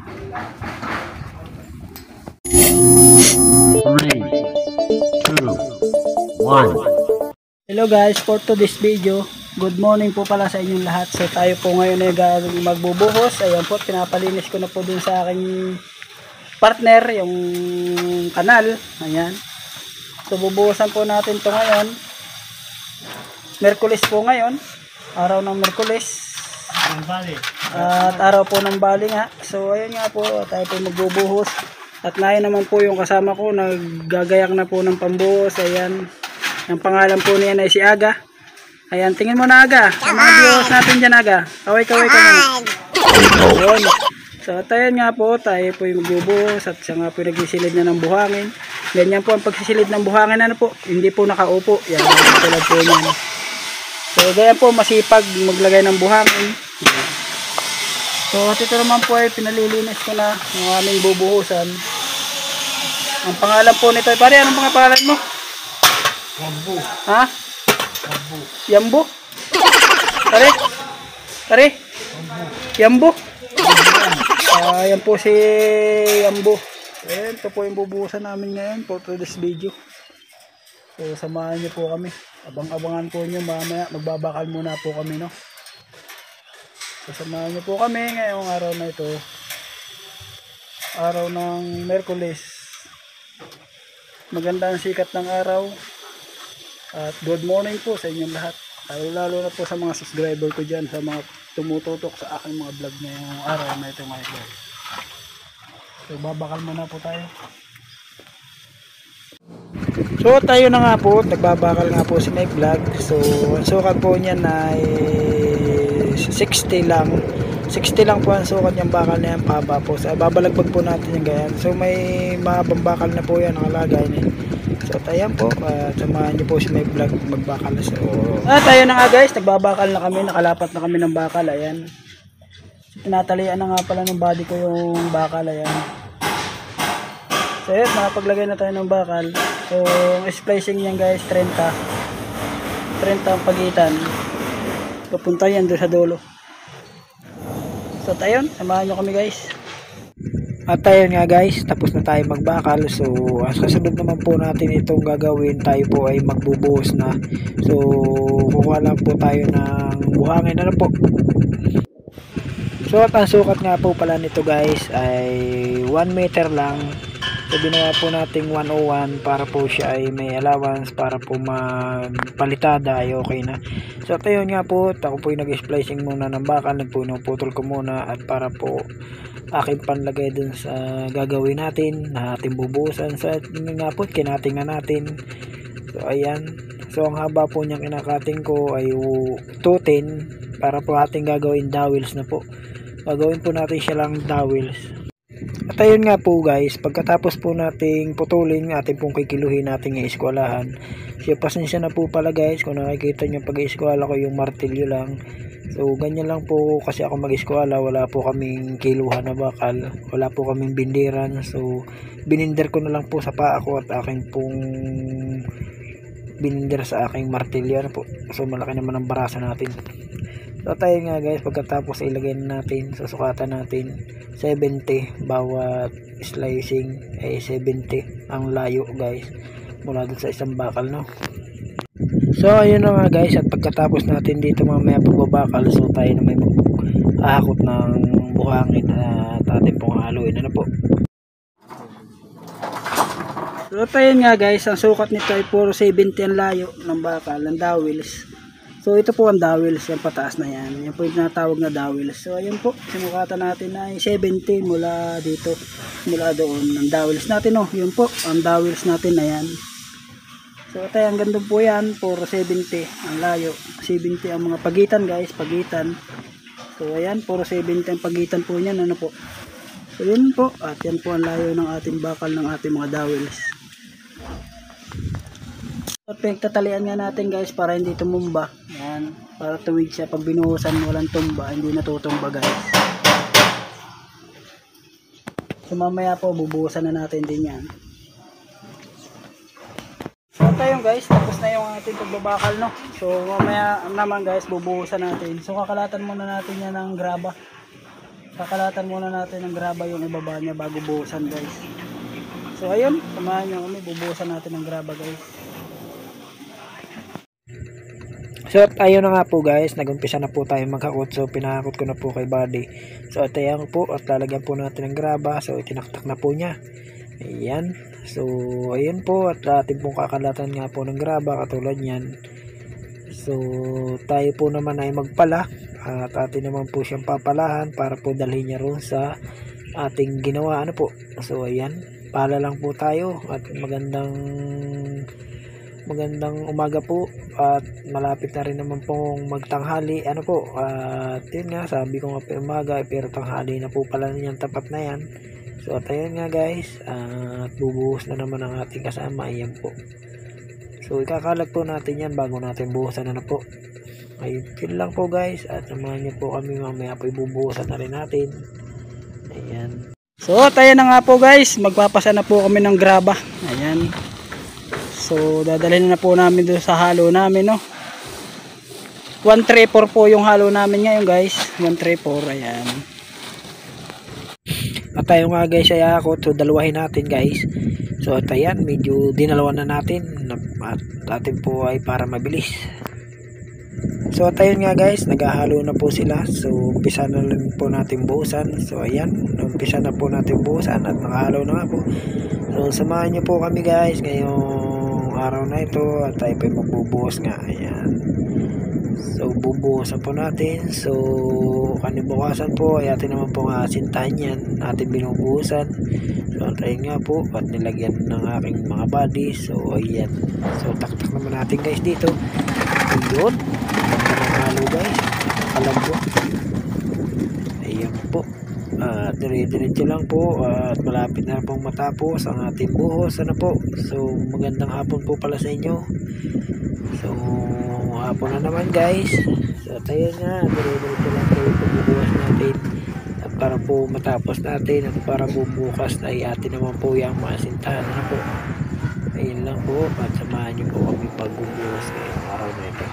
Three, two, one. Hello guys, for today's video, good morning po pala sa inyong lahat. So tayo po ngayon ay magbubuhos. Ayan po, pinapalinis ko na po dun sa aking partner, yung kanal. Ayan. So bubuhusan po natin to ngayon. Merkulis po ngayon, araw ng Merkulis. At araw po ng bali nga. So ayun nga po, tayo po magbubuhos. At ngayon naman po yung kasama ko, naggagayak na po ng pambuhos. Ayan. Ang pangalan po niya ay si Aga. Ayan, tingin mo na Aga. Ang mga viewers natin dyan Aga. Kaway-kaway ka naman. Ayan. So ayan nga po, tayo po yung magbubuhos. At siya nga po nagsisilid na ng buhangin. Ganyan po ang pagsisilid ng buhangin. Ano po? Hindi po nakaupo. Yan, tulad po niyan. So ganyan po, masipag maglagay ng buhangin. So at ito naman po ay pinalilinis ko na ng aming bubuhusan. Ang pangalan po nito ay, pare, anong pangalan mo? Yambo. Ha? Yambo. Yambo? Pare? Pare? Yambo? Yan po si Yambo. Ayan, ito po yung bubuhusan namin ngayon for today's video. So samahan niyo po kami. Abang-abangan po niyo mamaya. Magbabakal muna po kami, no? So samahan niyo po kami ngayong araw na ito. Araw ng Merkulis. Maganda ang sikat ng araw. At good morning po sa inyong lahat. Lalo na po sa mga subscriber ko dyan, sa mga tumututok sa aking mga vlog ngayong araw na ito mga guys. So babakal muna po tayo. So tayo na nga po, nagbabakal nga po si Mike Vlog. So ang sukat po niyan ay 60 lang. 60 lang po ang sukat niyang bakal na yan, paba po. So babalagbag po natin yung ganyan. So may mahabang bakal na po yan nakalagay niya. So tayo po, samahan niyo po si Mike Vlog magbakal. So tayo na nga guys, nagbabakal na kami, nakalapat na kami ng bakal. Ayan. So, tinatalian na nga pala ng body ko yung bakal. Ayan. So yun, nakapaglagay na tayo ng bakal. So ang splicing niyan guys, 30 ang pagitan. Papunta yan doon sa dulo. So tayo, samahan nyo kami guys. At tayo nga guys, tapos na tayo magbakal. So ang susunod naman po natin itong gagawin, tayo po ay magbubuhos na. So kukuha lang po tayo ng buhangin. Ano po? So at ang sukat nga po pala nito guys ay 1 meter lang. So binawa po nating 101 para po siya ay may allowance para po magpalitada ay okay na. So tayo nga po, ako po yung nag-splicing muna ng bakal, nagputol ko muna at para po aking panlagay dun sa gagawin natin na ating bubuhusan. So nga po, kinating na natin. So ayan. So ang haba po niyang kinakating ko ay 210 para po ating gagawin dowels na po. Gagawin po natin siya lang dowels. At ayun nga po guys, pagkatapos po nating putulin, ating pong kikiluhin nating i-eskwalahan. So pasensya na po pala guys kung nakikita nyo pag-eskwala ko yung martilyo lang. So ganyan lang po kasi ako mag-eskwala, wala po kaming kiluhan na bakal, wala po kaming bindiran. So bininder ko na lang po sa paa ko at aking pong bininder sa aking martilyo po. So malaki naman ang barasa natin. So tayo nga guys, pagkatapos ilagay natin, susukatan natin 70 bawat slicing ay 70 ang layo guys mula dun sa isang bakal, no? So ayun na nga guys, at pagkatapos natin dito mamaya pagbabakal, so tayo na may ahakot ng buhangin at ating pong haluin. Ano po? So tayo nga guys, ang sukat nito ay puro 70 ang layo ng bakal, ng dowels. So ito po ang dowels, yung pataas na yan. Yan po yung tinatawag na dowels. So ayun po, sinukatan natin ay 70 mula dito, mula doon. Ang dowels natin, oh, yun po, ang dowels natin na yan. So tayo, ang ganda po yan, puro 70 ang layo. 70 ang mga pagitan guys, pagitan. So ayan, puro 70 ang pagitan po yan, ano po. So yun po, at yan po ang layo ng ating bakal ng ating mga dowels. So pinagtatalian nga natin guys para hindi tumumba. Yan, para tuwid siya pag binuhusan walang tumba, hindi natutumba guys. So mamaya po bubuhusan na natin din yan. So tayo guys, tapos na yung ating pagbabakal, no. So mamaya naman guys bubuhusan natin. So kakalatan muna natin yan ng graba. kakalatan muna natin ng graba yung ibaba niya bago buhusan guys. So ayun, samahan nyo kami, bubuhusan natin ng graba guys. So ayun na nga po guys, nagumpisa na po tayo maghakot. So pinahakot ko na po kay Buddy. So at ayan po, at lalagyan po natin ng graba. So itinaktak na po niya. Ayan. So ayun po, at atin pong kakalatan nga po ng graba katulad yan. So tayo po naman ay magpala, at atin naman po siyang papalahan para po dalhin niya roon sa ating ginawa. Ano po. So ayan, pala lang po tayo, at magandang umaga po, at malapit na rin naman pong magtanghali. Ano po, at yun nga, sabi ko nga po umaga, pero tanghali na po pala niyang tapat na yan. So at ayun nga guys, at bubuhos na naman ang ating kasama. Ayan po, so ikakalag po natin yan bago natin buhusan. Ano po, ayun, yun lang po guys, at samahan niyo po kami, mamaya po ibubuhusan na rin natin. Ayan. So tayo na nga po guys, magpapasa na po kami ng graba. Ayan. So dadalhin na po namin doon sa halo namin, no. 134 po yung halo namin ngayon guys. 134, ayan. At tayo nga guys ay ako, so dalawahin natin guys. So at ayan, medyo dinalawan na natin, at atin po ay para mabilis. So at ayun nga guys, naghahalo na po sila. So umpisa na lang po natin buhusan. So ayan, umpisa na po natin buhusan at nakahalo na nga po. So samahan niyo po kami guys ngayong araw na ito, at tayo pa magbubuhos nga. Ayan. So bubuhusan po natin. So kanibukasan po ay atin naman po nga asintahan yan, atin binubuhusan. So tayo nga po, at nilagyan ng aking mga body. So ayan, so taktak naman natin guys dito. Ayun, halo guys, alam po. Ayan po, dire-diretso lang po, at malapit na pong matapos ang ating buhos. Ano po, so magandang hapon po pala sa inyo. So hapon na naman guys. So tayo nga, dire-diretso lang po yung pagbubuhos natin, at para po matapos natin, at para po bukas ay atin naman po yung masintahan. Ano po, ayun lang po, at samahan nyo po kami pagbubuhos ngayong araw na ito.